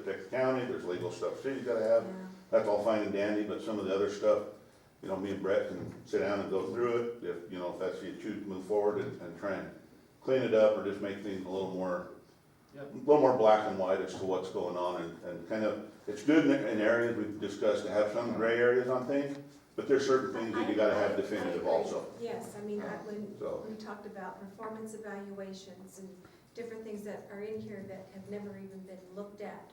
protect the county, there's legal stuff city's gotta have. Yeah. That's all fine and dandy, but some of the other stuff, you know, me and Brett can sit down and go through it, if, you know, if that's, you choose to move forward and try and clean it up, or just make things a little more, Yep. a little more black and white as to what's going on, and kind of, it's good in areas we've discussed to have some gray areas on things, but there's certain things that you gotta have I definitive agree. also. Yes, I mean, when So- we talked about performance evaluations and different things that are in here that have never even been looked at.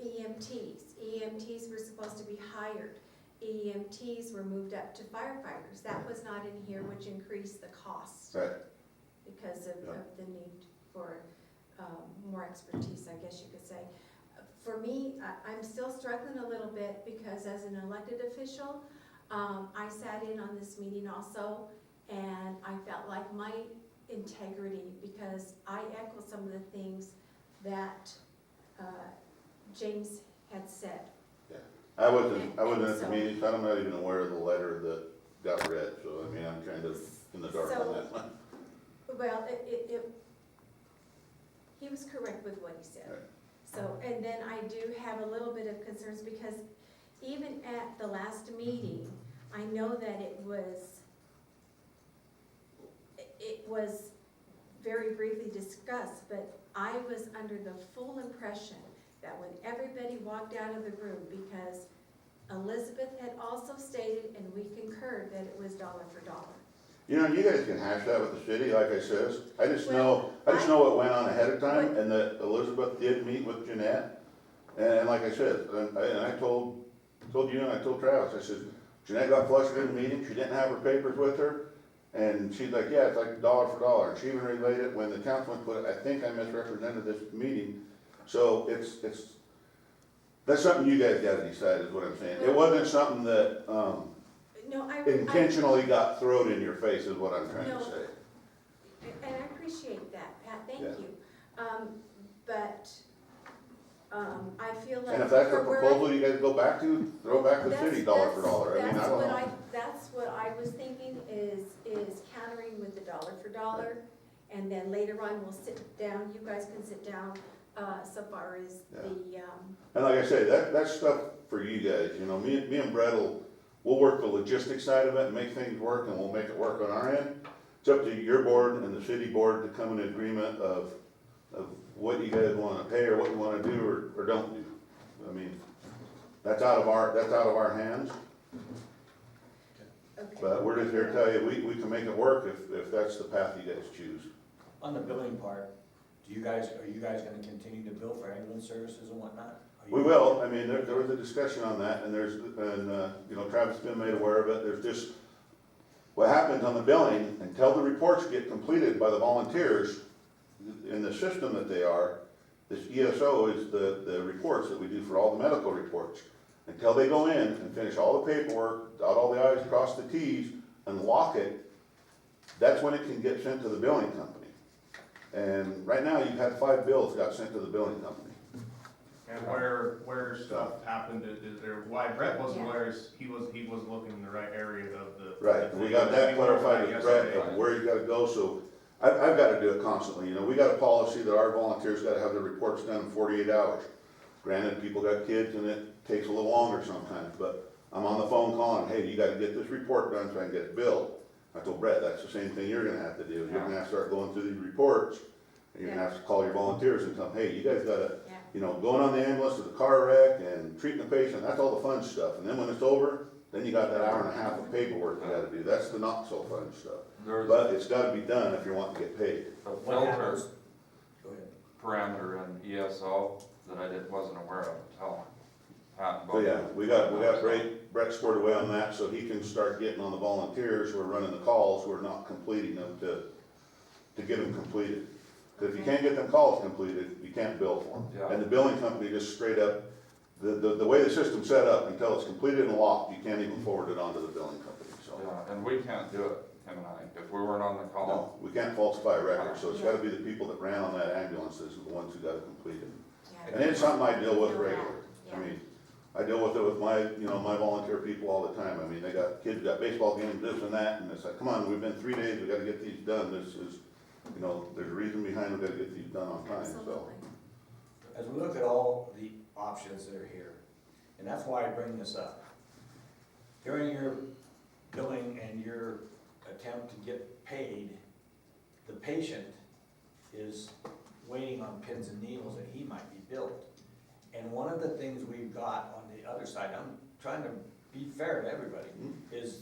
EMTs were supposed to be hired. EMTs were moved up to firefighters. That was not in here, which increased the cost Right, because of the need for more expertise, I guess you could say. For me, I'm still struggling a little bit because as an elected official, I sat in on this meeting also, and I felt like my integrity, because I echo some of the things that James had said. I wasn't at And the so- meeting, so I'm not even aware of the letter that got read, so I mean, I'm kind of in the dark on So- that one. Well, he was correct with what he said. Right. So, and then I do have a little bit of concerns because even at the last meeting, I know that it was very briefly discussed, but I was under the full impression that when everybody walked out of the room, because Elizabeth had also stated, and we concurred, that it was dollar for dollar. You know, you guys can hash that with the city, like I says, I just know Well, what went on ahead of time, and that Elizabeth did meet with Jeanette. And like I said, and I told you and I told Travis, I said, Jeanette got flustered in the meeting, she didn't have her papers with her. And she's like, yeah, it's like dollar for dollar. And she even relayed it when the councilman put it, I think I misrepresented this meeting. So that's something you guys gotta decide is what I'm saying. It wasn't something that, No, I intentionally got thrown in your face is what I'm trying No. to say. And I appreciate that, Pat, thank Yeah. you. But I feel like. And if that's the for where I- proposal you guys go back to, throw back to the city dollar for dollar. I mean, I don't know. That's what I was thinking is countering with the dollar for dollar. And then later on, we'll sit down, you guys can sit down, so far as the, And like I say, that's stuff for you guys, you know, me and Brett we'll work the logistics side of it and make things work, and we'll make it work on our end. It's up to your board and the city board to come in agreement of what you guys wanna pay or what you wanna do or don't do. I mean, that's out of our hands, okay. but we're just here to tell you, we can make it work if that's the path you guys choose. On the billing part, are you guys gonna continue to bill for ambulance services and whatnot? Are you- We will, I mean, there was a discussion on that, and you know, Travis has been made aware of it, there's just, what happens on the billing, until the reports get completed by the volunteers, in the system that they are, this ESO is the reports that we do for all the medical reports. Until they go in and finish all the paperwork, dot all the i's, cross the t's, and lock it, that's when it can get sent to the billing company. And right now, you've had 5 bills got sent to the billing company. And where stuff happened, is there, why Brett wasn't Yeah. aware is he was looking in the right area of the. Right, we got that clarified with Brett, yesterday. of where you gotta go, so I've gotta do it constantly, you know, we got a policy that our volunteers gotta have their reports done in 48 hours. Granted, people got kids and it takes a little longer sometimes, but I'm on the phone calling, hey, you gotta get this report done so I can get it billed. I told Brett, that's the same thing you're gonna have to do, you're gonna have to start going through these reports, and you're gonna have to call your volunteers and tell them, hey, you guys gotta, Yeah. you know, going on the ambulance to the car wreck and treating the patient, that's all the fun stuff, and then when it's over, then you got that hour and a half of paperwork you gotta do, that's the not so fun stuff. There's But it's gotta be done if you want to get paid. a What filter happens? Go ahead. parameter in ESO that I wasn't aware of until Pat. So yeah, we got Brett squared away on that, so he can start getting on the volunteers who are running the calls, who are not completing them to get them completed. Because if you can't get them calls completed, you can't bill for them. Yeah. And the billing company just straight up, the way the system's set up, until it's completed and locked, you can't even forward it on to the billing company, so. Yeah, and we can't do it, him and I, if we weren't on the No, call. we can't falsify a record, so it's gotta be the people that ran on that ambulance, is the ones who got it completed. Yeah. And it's something I deal with Know that, regularly. I yeah. mean, I deal with it with my volunteer people all the time. I mean, they got kids, got baseball games, this and that, and it's like, come on, we've been 3 days, we gotta get these done. This is, there's a reason behind we gotta get these done on time, so. Absolutely. as we look at all the options that are here, and that's why I bring this up. During your billing and your attempt to get paid, the patient is waiting on pins and needles that he might be billed. And one of the things we've got on the other side, I'm trying to be fair to everybody, is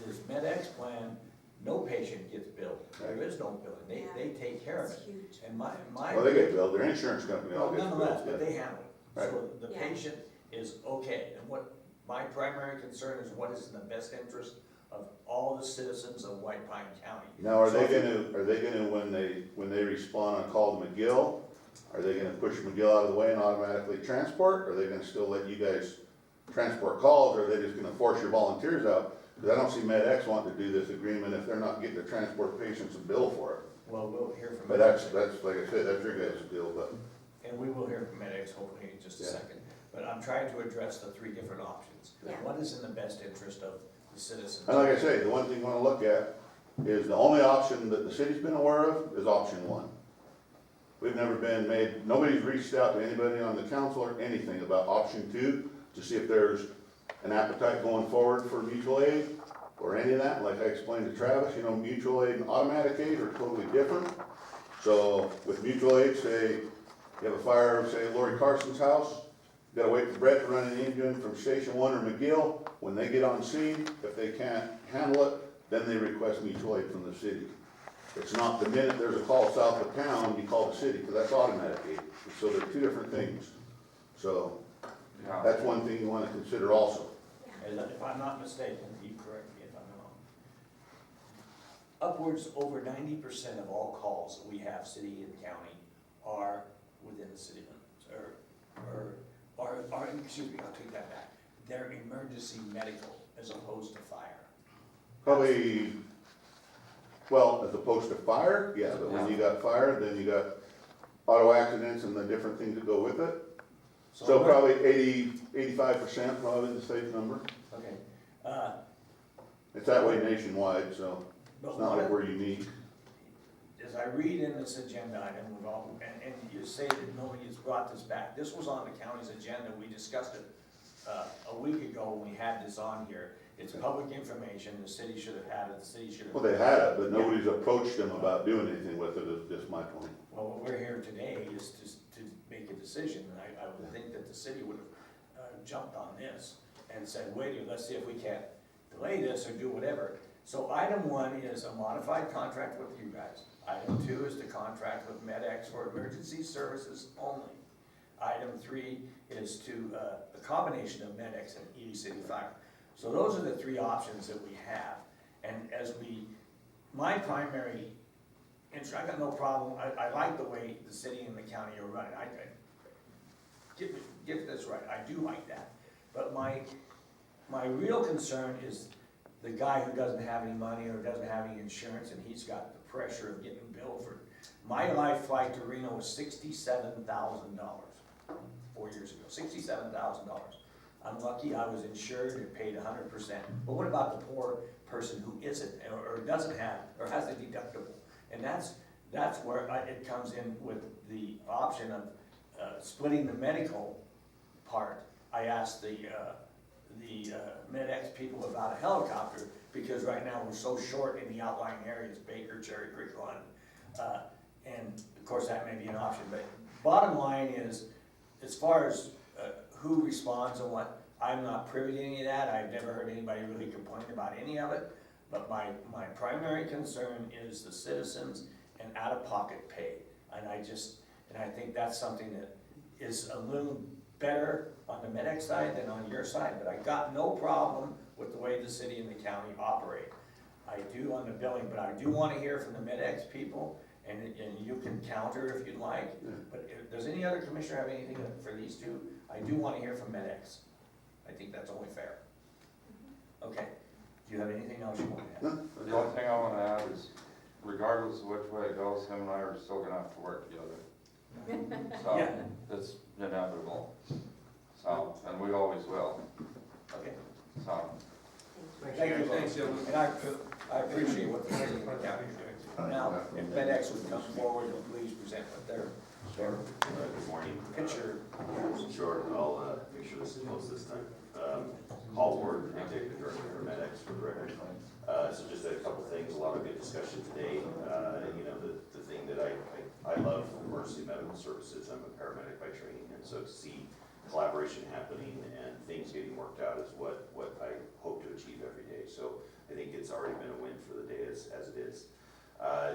this MedX plan, no patient gets billed. There is no billing, they take care of It's it. huge. And my. Well, they get billed, their insurance company all Well, gets nonetheless, billed, but yeah. they handle it. Right. So the Yeah. patient is okay. And what my primary concern is what is in the best interest of all the citizens of White Pine County. Now, are So they if you- gonna, when they respond on call to McGill, are they gonna push McGill out of the way and automatically transport? Or are they gonna still let you guys transport calls, or are they just gonna force your volunteers out? Cause I don't see MedX wanting to do this agreement if they're not getting to transport patients and bill for it. Well, we'll hear from. But that's, like I said, that's your guys' deal, but. And we will hear from MedX hopefully in just a Yeah. second. But I'm trying to address the three different options. Yeah. What is in the best interest of the citizens? And like I say, the one thing you wanna look at is the only option that the city's been aware of is option one. We've never been made, nobody's reached out to anybody on the council or anything about option two to see if there's an appetite going forward for mutual aid or any of that. Like I explained to Travis, mutual aid and automatic aid are totally different. So with mutual aid, say you have a fire, say Lori Carson's house, you gotta wait for Brett to run an engine from Station 1 or McGill. When they get on scene, if they can't handle it, then they request mutual aid from the city. It's not the minute there's a call south of town, you call the city, because that's automatic aid. So they're two different things. So Yeah, that's one thing you wanna consider also. And if I'm not mistaken, you correct me if I'm wrong. Upwards over 90% of all calls that we have, city and county, are within the city limits, excuse me, I'll take that back. They're emergency medical as opposed to fire. Probably, well, as opposed to fire, yeah, but when you got fire, then you got auto accidents and the different things that go with it. So what- probably 85% probably the safe number. Okay, It's that way nationwide, so but it's not one like of, we're unique. as I read in this agenda item, and you say that nobody has brought this back, this was on the county's agenda, we discussed it a week ago when we had this on here. It's public information, the city should have had it, the city should have. Well, they had it, but nobody's approached them about doing anything with it, is just my point. Well, what we're here today is to make a decision, and I would think that the city would have jumped on this and said, wait, let's see if we can't delay this or do whatever. So item one is a modified contract with you guys. Item two is the contract with MedX for emergency services only. Item three is to a combination of MedX and Ely City Fire. So those are the three options that we have. And my primary interest, I got no problem, I like the way the city and the county are running. Get this right, I do like that. But my real concern is the guy who doesn't have any money or doesn't have any insurance, and he's got the pressure of getting billed for. My life flight to Reno was $67,000 4 years ago, $67,000. I'm lucky I was insured and paid 100%. But what about the poor person who isn't, or doesn't have, or has a deductible? And that's where it comes in with the option of splitting the medical part. I asked the MedX people about a helicopter, because right now we're so short in the outlying areas, Baker, Cherry Creek, Lund. And of course that may be an option, but bottom line is, as far as who responds and what, I'm not privy to any of that. I've never heard anybody really complain about any of it. But my primary concern is the citizens and out-of-pocket pay. And I think that's something that is a little better on the MedX side than on your side. But I got no problem with the way the city and the county operate. I do on the billing, but I do want to hear from the MedX people, and you can counter if you'd like. But does any other commissioner have anything for these two? I do want to hear from MedX. I think that's only fair. Okay, do you have anything else you want to add? the only thing I wanna add is, regardless of which way it goes, him and I are still gonna have to work together. So, Yeah. it's inevitable. So, and we always will, Okay, so. thank you, thanks, and I appreciate what the city and the county are doing. Now, if MedX would come forward and please present what their Good morning. Picture. Sure, I'll make sure this is close this time. Paul Ward, Executive Director for MedX for the record. So just a couple things, a lot of good discussion today. You know, the thing that I love emergency medical services, I'm a paramedic by training, and so to see collaboration happening and things getting worked out is what I hope to achieve every day. So I think it's already been a win for the day as it is.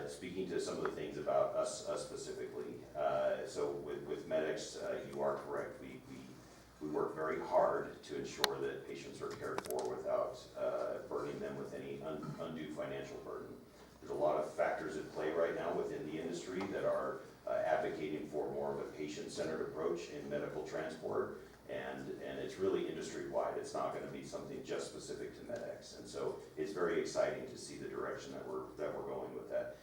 Speaking to some of the things about us specifically, so with MedX, you are correct. We work very hard to ensure that patients are cared for without burdening them with any undue financial burden. There's a lot of factors at play right now within the industry that are advocating for more of a patient-centered approach in medical transport, and it's really industry-wide. It's not going to be something just specific to MedX, and so it's very exciting to see the direction that we're going with that.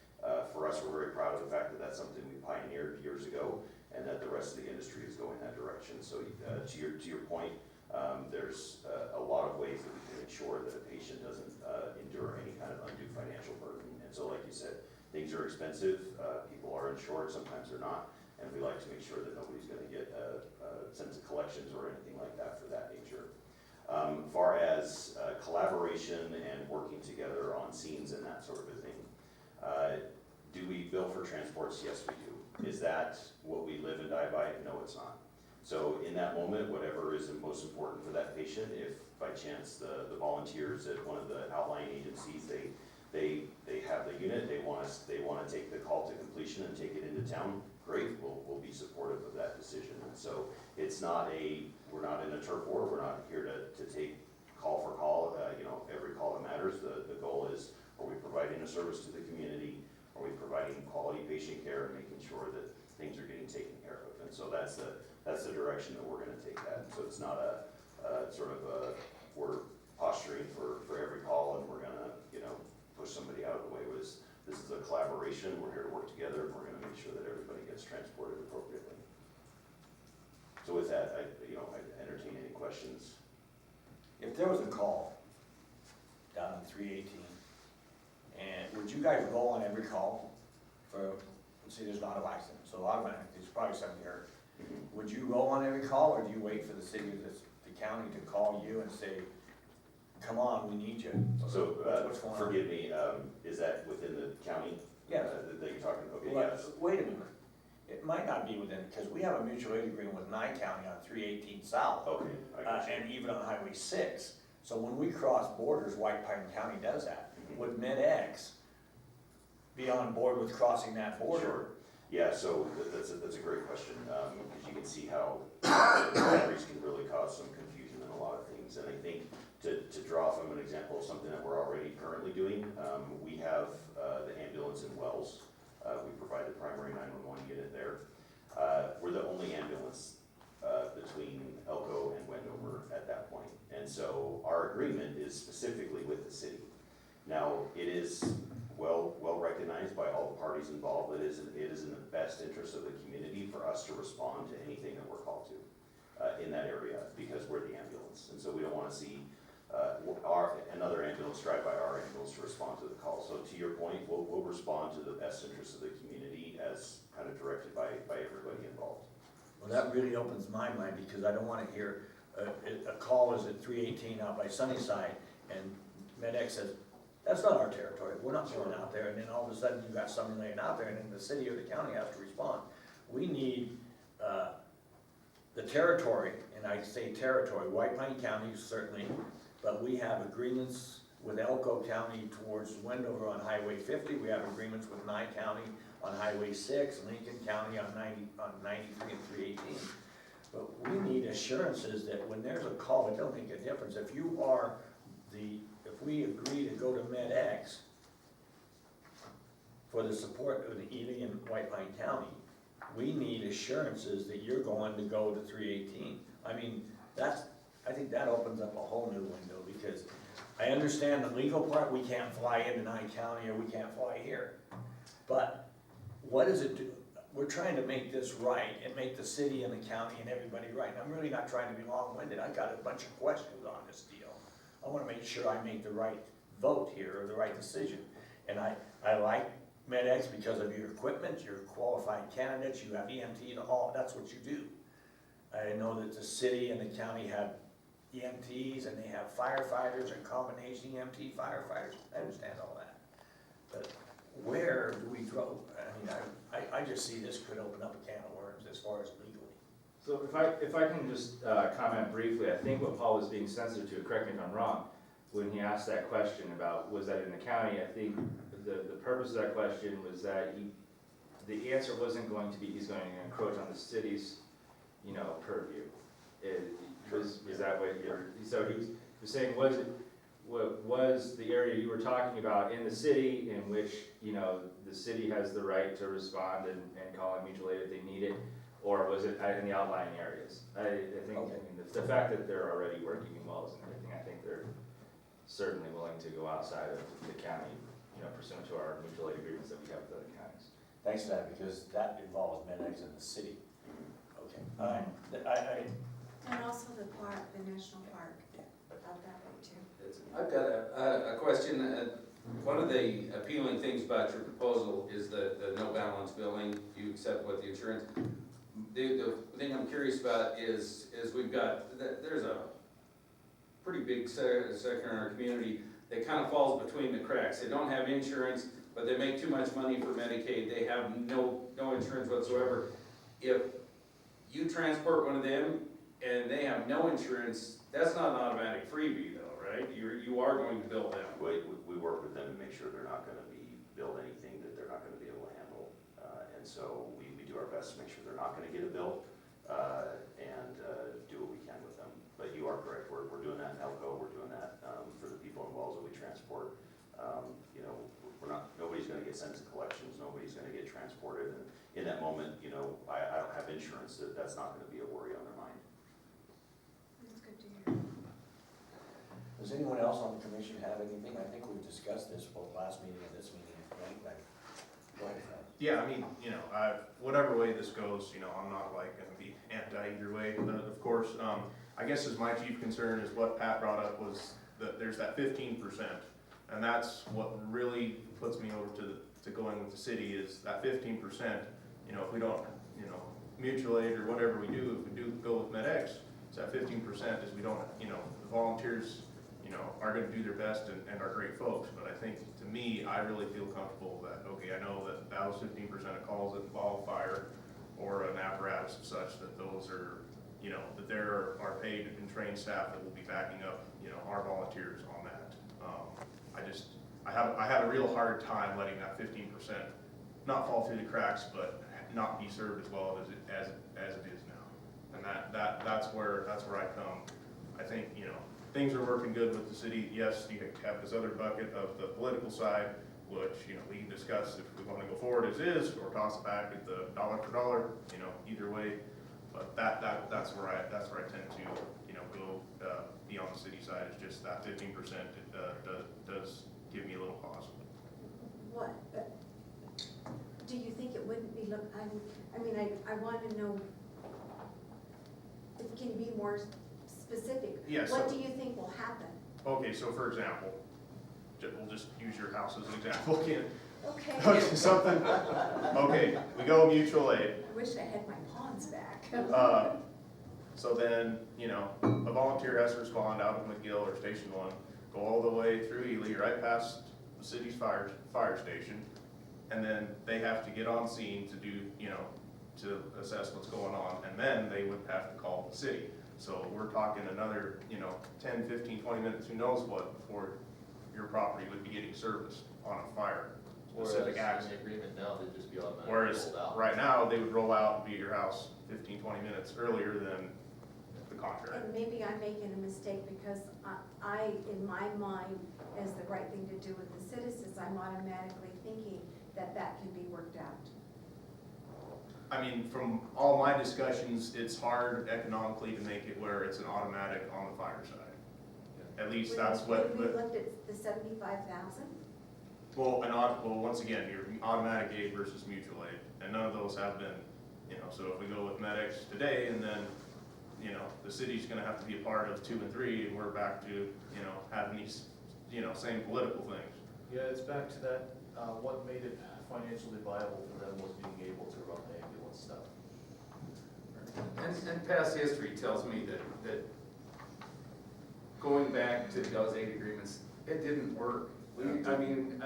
For us, we're very proud of the fact that that's something we pioneered years ago, and that the rest of the industry is going that direction. So to your point, there's a lot of ways that we can ensure that a patient doesn't endure any kind of undue financial burden. And so like you said, things are expensive, people are insured, sometimes they're not, and we like to make sure that nobody's going to get sent to collections or anything like that for that nature. Far as collaboration and working together on scenes and that sort of a thing, do we bill for transports? Yes, we do. Is that what we live and die by? No, it's not. So in that moment, whatever is the most important for that patient, if by chance the volunteers at one of the outlying agencies, they have the unit, they want to take the call to completion and take it into town, great, we'll be supportive of that decision. And so it's not we're not in a turf war, we're not here to take call for call, you know, every call that matters. The goal is, are we providing a service to the community? Are we providing quality patient care and making sure that things are getting taken care of? And so that's the direction that we're going to take that. And so it's not a sort of we're posturing for every call and we're going to, you know, push somebody out of the way. This is a collaboration. We're here to work together, and we're going to make sure that everybody gets transported appropriately. So with that, I entertain any questions. If there was a call down in 318, and would you guys go on every call for, let's say there's not a accident, so automatically there's probably something here. Would you go on every call, or do you wait for the city or the county to call you and say, come on, we need you? So What's going on? forgive me, is that within the county? Yes. That you're talking, okay, Well, yes. wait a minute, it might not be within, because we have a mutual aid agreement with Nye County on 318 South. Okay, I got you. And even on Highway 6. So when we cross borders, White Pine County does that. Would MedX be on board with crossing that border? Sure. Yeah, so that's a great question, because you can see how boundaries can really cause some confusion in a lot of things. And I think to draw from an example of something that we're already currently doing, we have the ambulance in Wells. We provide the primary 911 unit there. We're the only ambulance between Elko and Wendover at that point. And so our agreement is specifically with the city. Now, it is well recognized by all the parties involved. It is in the best interest of the community for us to respond to anything that we're called to in that area, because we're the ambulance. And so we don't want to see another ambulance drive by our ambulance to respond to the call. So to your point, we'll respond to the best interest of the community as kind of directed by everybody involved. Well, that really opens my mind, because I don't want to hear a call is at 318 out by Sunnyside, and MedX says, that's not our territory, we're not going out there, and then all of a sudden you've got something laying out there, and then the city or the county has to respond. We need the territory, and I say territory, White Pine County certainly, but we have agreements with Elko County towards Wendover on Highway 50, we have agreements with Nye County on Highway 6, Lincoln County on 93 and 318. But we need assurances that when there's a call, it don't make a difference. If we agree to go to MedX for the support of the Ely and White Pine County, we need assurances that you're going to go to 318. I mean, I think that opens up a whole new window, because I understand the legal part, we can't fly into Nye County or we can't fly here. But what does it do? We're trying to make this right and make the city and the county and everybody right. And I'm really not trying to be long-winded. I got a bunch of questions on this deal. I want to make sure I make the right vote here, or the right decision. And I like MedX because of your equipment, you're qualified candidates, you have EMT, and all, that's what you do. I know that the city and the county have EMTs and they have firefighters and combination EMT firefighters, I understand all that. But where do we draw, I mean, I just see this could open up a can of worms as far as legally. So if I can just comment briefly, I think what Paul was being sensitive to, correct me if I'm wrong, when he asked that question about was that in the county, I think the purpose of that question was that the answer wasn't going to be he's going to encroach on the city's, you know, purview. Was that what you're, so he was saying, what was the area you were talking about in the city in which, you know, the city has the right to respond and call in mutual aid if they need it? Or was it in the outlying areas? I think, I mean, the fact that they're already working in wells and everything, I think they're certainly willing to go outside of the county, you know, pursuant to our mutual aid agreements that we have with other counties. Thanks for that, because that involves MedX in the city. Okay, And also the park, the national park, out that way too. I've got a question. One of the appealing things about your proposal is the no balance billing. You accept what the insurance. The thing I'm curious about is we've got, there's a pretty big sector in our community that kind of falls between the cracks. They don't have insurance, but they make too much money for Medicaid. They have no insurance whatsoever. If you transport one of them and they have no insurance, that's not an automatic freebie though, right? You are going to bill them. We work with them to make sure they're not gonna be billed anything that they're not gonna be able to handle. And so we do our best to make sure they're not gonna get a bill, and do what we can with them. But you are correct, we're doing that in Elko, we're doing that for the people in wells that we transport. You know, nobody's gonna get sent to collections, nobody's gonna get transported, and in that moment, you know, I don't have insurance, that's not gonna be a worry on their mind. That's good to hear. Does anyone else on the commission have anything? I think we've discussed this both last meeting and this meeting, right? Like, go ahead, Fred. Yeah, I mean, you know, whatever way this goes, you know, I'm not like gonna be anti either way, of course. I guess as my chief concern is what Pat brought up was that there's that 15%. And that's what really puts me over to going with the city is that 15%, you know, if we don't, you know, mutual aid or whatever we do, if we do go with MedX, it's that 15% is we don't, you know, the volunteers, you know, are gonna do their best and are great folks. But I think, to me, I really feel comfortable that, okay, I know that was 15% of calls that involve fire or an apparatus of such, that those are, you know, that there are paid and trained staff that will be backing up, you know, our volunteers on that. I had a real hard time letting that 15% not fall through the cracks, but not be served as well as it is now. And that's where I come. I think, you know, things are working good with the city. Yes, you have this other bucket of the political side, which, you know, we can discuss if we want to go forward as is or toss it back at the dollar for dollar, you know, either way. But that's where I tend to, you know, go be on the city side. Is just that 15% does give me a little pause. What, do you think it wouldn't be, I want to know, if you can be more specific. Yeah, What so- do you think will happen? Okay, so for example, we'll just use your house as an example, Ken. Okay. Something, okay, we go mutual aid. I wish I had my pawns back. So then, you know, a volunteer has to respond out of McGill or Station 1, go all the way through Ely, right past the city's fire station, and then they have to get on scene to do, you know, to assess what's going on, and then they would have to call the city. So we're talking another, you know, 10, 15, 20 minutes, who knows what, before your property would be getting serviced on a fire. Specific Whereas in the agreement now, they'd just be automatically Whereas rolled out. right now, they would roll out and be at your house 15, 20 minutes earlier than the contract. And maybe I'm making a mistake because I, in my mind, as the right thing to do with the citizens, I'm automatically thinking that can be worked out. I mean, from all my discussions, it's hard economically to make it where it's an automatic on the fire side. At least that's what. We looked at the 75,000. Well, once again, your automatic aid versus mutual aid, and none of those have been, you know, so if we go with MedX today, and then, you know, the city's gonna have to be a part of 2 and 3, and we're back to, you know, having these, you know, same political things. Yeah, it's back to that, what made it financially viable for them was being able to run the ambulance stuff. And past history tells me that going back to those aid agreements, it didn't work. I mean,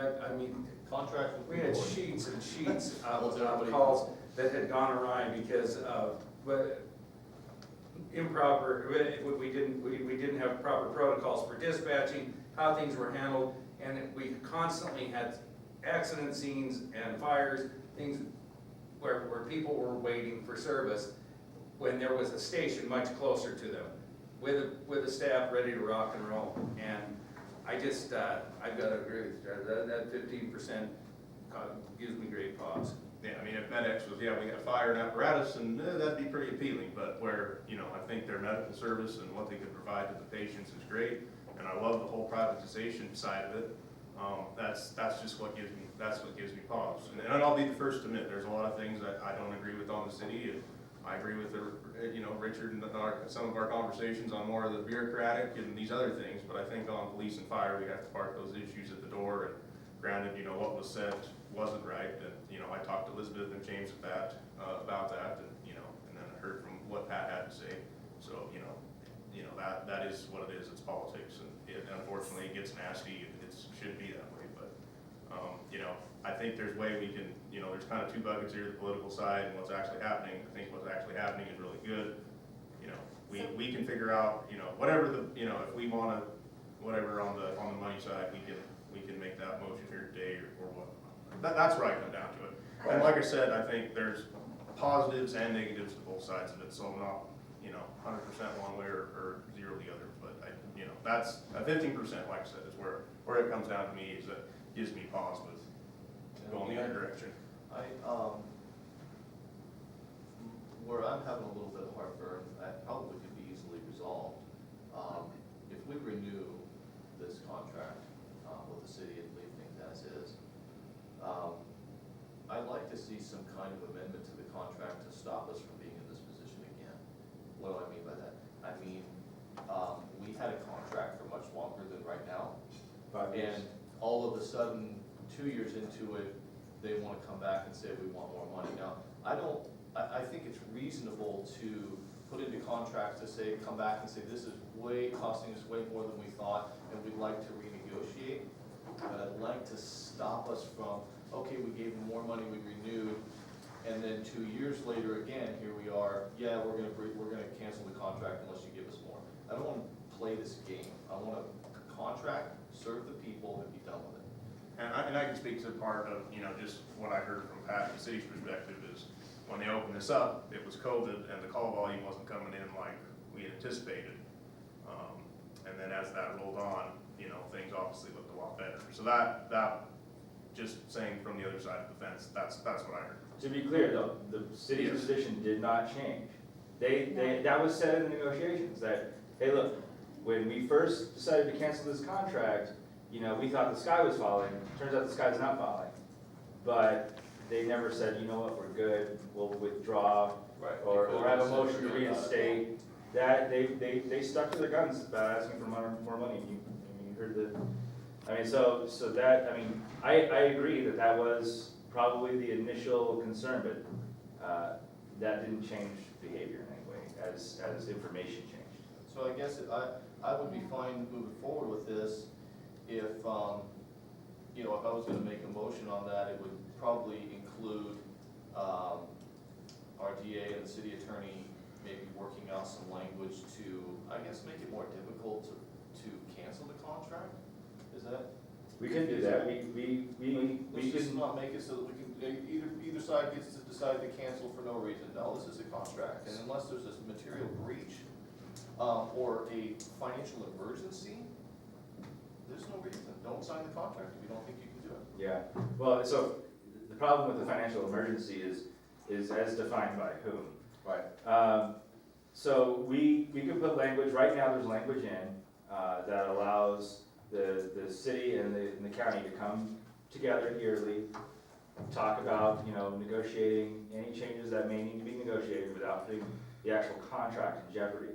Contracts with we had people. sheets and sheets Well, of everybody- calls that had gone awry because of improper, we didn't have proper protocols for dispatching, how things were handled, and we constantly had accident scenes and fires, things where people were waiting for service when there was a station much closer to them, with a staff ready to rock and roll. And I just, I've got to agree with you, that 15% gives me great pause. Yeah, I mean, if MedX was, yeah, we got fire and apparatus, and that'd be pretty appealing, but where, you know, I think their medical service and what they could provide to the patients is great, and I love the whole privatization side of it. That's just what gives me pause. And I'll be the first to admit, there's a lot of things that I don't agree with on the city, and I agree with Richard and some of our conversations on more of the bureaucratic and these other things, but I think on police and fire, we have to park those issues at the door. And granted, what was said wasn't right, and, I talked to Elizabeth and James about that, and, and then I heard from what Pat had to say. So, that is what it is, it's politics, and unfortunately, it gets nasty, it should be that way, but, I think there's way we can, there's kind of two buckets here, the political side and what's actually happening. I think what's actually happening is really good. We can figure out, whatever if we wanna, whatever on the money side, we can make that motion here today or what. That's where I come down to it. And like I said, I think there's positives and negatives to both sides of it, so I'm not, 100% one way or zero the other, but that's, 15%, like I said, is where it comes down to me, is that gives me pause with going the other direction. Where I'm having a little bit of heartburn, that probably could be easily resolved. If we renew this contract with the city and leave things as is, I'd like to see some kind of amendment to the contract to stop us from being in this position again. What do I mean by that? I mean, we had a contract for much longer than right now. And all of a sudden, 2 years into it, they want to come back and say, we want more money. Now, I think it's reasonable to put into contracts to say, come back and say, this is costing us way more than we thought, and we'd like to renegotiate. But I'd like to stop us from, okay, we gave them more money, we renewed, and then 2 years later, again, here we are, yeah, we're gonna cancel the contract unless you give us more. I don't want to play this game. I want a contract, serve the people, and be done with it. And I can speak to part of, just what I heard from Pat and the city's perspective is, when they opened this up, it was COVID and the call volume wasn't coming in like we had anticipated. And then as that rolled on, things obviously looked a lot better. So that just saying from the other side of the fence, that's what I heard. To be clear though, the city's Yes. position did not change. That was said in the negotiations, that, hey, look, when we first decided to cancel this contract, we thought the sky was falling. Turns out the sky's not falling. But they never said, you know what, we're good, we'll withdraw, Right. or have a motion to reinstate. That, they stuck to their guns about asking for more money. You heard I agree that was probably the initial concern, but that didn't change behavior in any way as information changed. So I guess I would be fine moving forward with this if, if I was gonna make a motion on that, it would probably include, our DA and the city attorney maybe working out some language to, I guess, make it more difficult to cancel the contract? Is that? We can do that, we Let's just can, not make it so that we can, either side gets to decide to cancel for no reason. No, this is a contract, and unless there's this material breach, or a financial emergency, there's no reason. Don't sign the contract if you don't think you can do it. yeah. Well, so the problem with the financial emergency is as defined by whom? Right. So we can put language, right now there's language in, that allows the city and the county to come together yearly, talk about, negotiating any changes that may need to be negotiated without putting the actual contract in jeopardy.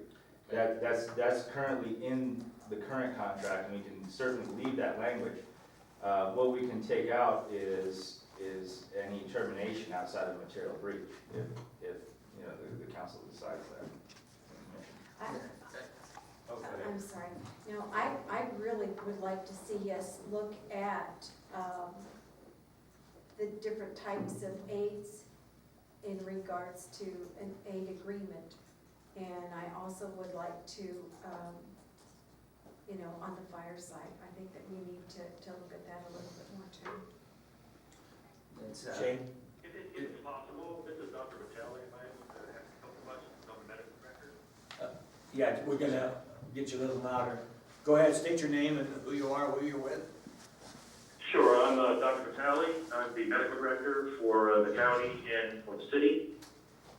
That's currently in the current contract, and we can certainly leave that language. What we can take out is is any termination outside of material breach, if, you know, the council decides that. I'm sorry, no, I really would like to see us look at, the different types of aids in regards to an aid agreement. And I also would like to, you know, on the fire side, I think that we need to look at that a little bit more too. Shane? If it's possible, this is Dr. Vitale, if I have a couple questions on the medical record. Yeah, we're gonna get you a little louder. Go ahead, state your name and who you are, who you're with. Sure, I'm Dr. Vitale. I'm the medical director for the county and for the city,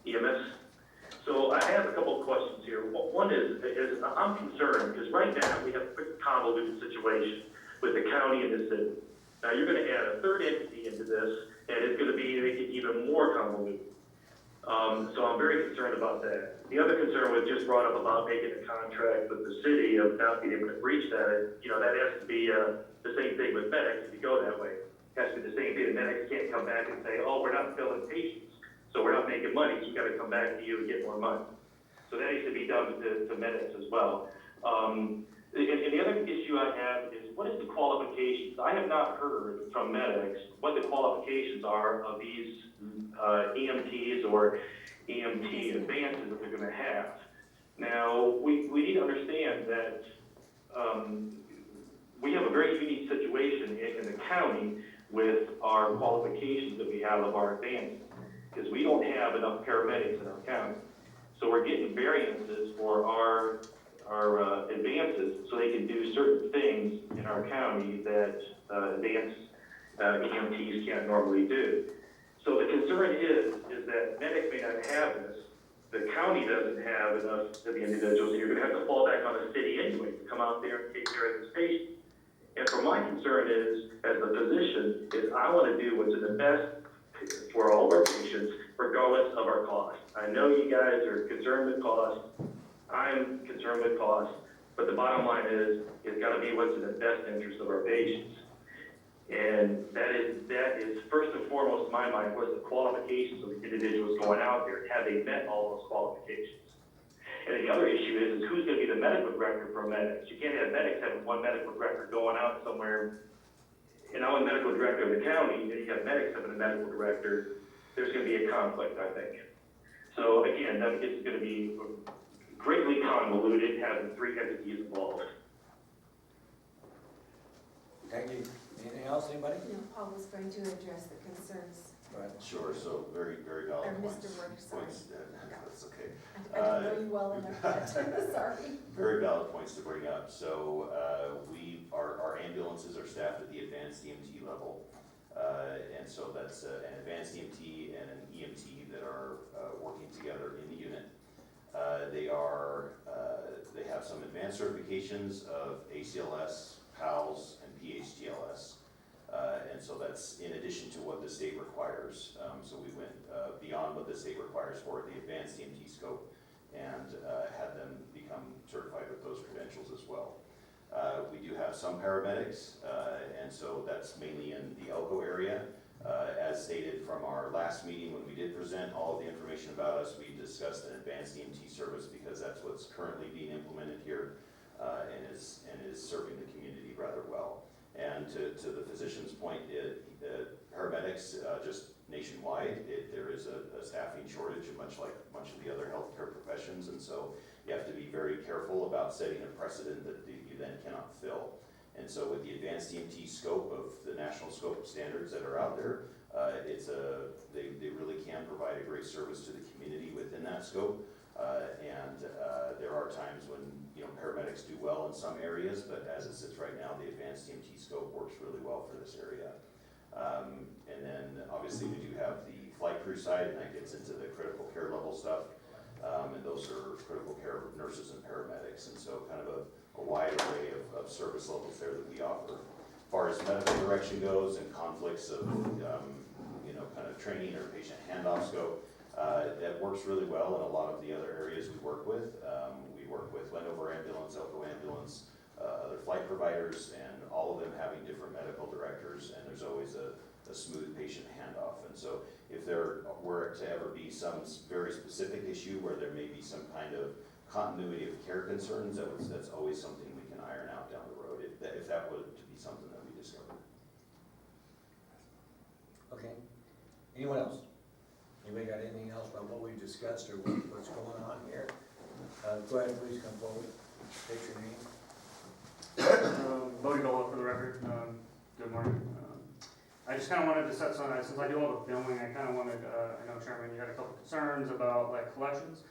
EMS. So I have a couple of questions here. One is I'm concerned because right now we have a pretty convoluted situation with the county and the city. Now you're going to add a third entity into this, and it's going to make it even more convoluted. So I'm very concerned about that. The other concern was just brought up about making a contract with the city of not being able to breach that. You know, that has to be the same thing with medics if you go that way. It has to be the same thing. The medics can't come back and say, oh, we're not filling patients, so we're not making money, so you got to come back to you and get more money. So that needs to be done to medics as well. And the other issue I have is what is the qualifications? I have not heard from medics what the qualifications are of these EMTs or EMT advances that they're going to have. Now, we need to understand that we have a very unique situation in the county with our qualifications that we have of our advances, because we don't have enough paramedics in our county. So we're getting variances for our advances so they can do certain things in our county that advanced EMTs can't normally do. So the concern is that medics may not have this, the county doesn't have enough of the individuals, and you're gonna have to fall back on the city anyway to come out there and take care of this patient. And for my concern is, as a physician, is I wanna do what's in the best for all of our patients, regardless of our cost. I know you guys are concerned with cost, I'm concerned with cost, but the bottom line is, it's gotta be what's in the best interest of our patients. And that is first and foremost in my mind, what is the qualifications of the individuals going out there? Have they met all those qualifications? And the other issue is who's gonna be the medical director for medics? You can't have medics having one medical director going out somewhere, and I'm a medical director of the county, and you have medics having a medical director, there's gonna be a conflict, I think. So again, that is gonna be greatly convoluted, having three entities involved. Thank you. Anything else, anybody? You know, Paul was going to address the concerns, Go ahead. Sure, so very, very or valid Mr. points. Work, sorry. That's okay. I don't know you well enough, but, sorry. Very valid points to bring up. So, our ambulances are staffed at the advanced EMT level. And so that's an advanced EMT and an EMT that are working together in the unit. They have some advanced certifications of ACLS, PALS, and PHTLS. And so that's in addition to what the state requires. So we went beyond what the state requires for the advanced EMT scope and had them become certified with those credentials as well. We do have some paramedics, and so that's mainly in the Elko area. As stated from our last meeting when we did present all of the information about us, we discussed an advanced EMT service because that's what's currently being implemented here and is serving the community rather well. And to the physician's point, paramedics just nationwide, there is a staffing shortage, much like much of the other healthcare professions, and so you have to be very careful about setting a precedent that you then cannot fill. And so with the advanced EMT scope of the national scope of standards that are out there, they really can provide a great service to the community within that scope. And there are times when paramedics do well in some areas, but as it sits right now, the advanced EMT scope works really well for this area. And then obviously we do have the flight crew side, and that gets into the critical care level stuff. And those are critical care nurses and paramedics, and so kind of a wide array of service levels there that we offer. As far as medical direction goes and conflicts of kind of training or patient handoff scope, that works really well in a lot of the other areas we work with. We work with Wendover Ambulance, Elko Ambulance, other flight providers, and all of them having different medical directors, and there's always a a smooth patient handoff. And so if there were to ever be some very specific issue where there may be some kind of continuity of care concerns, that's always something we can iron out down the road, if that were to be something that we discovered. Okay. Anyone else? Anybody got anything else about what we've discussed or what's going on here? Go ahead, please come forward. State your name. Bodie Dola for the record. Good morning. I just kind of wanted to set some, since I do all the billing, I kind of wanted, I know Chairman, you had a couple concerns about like collections.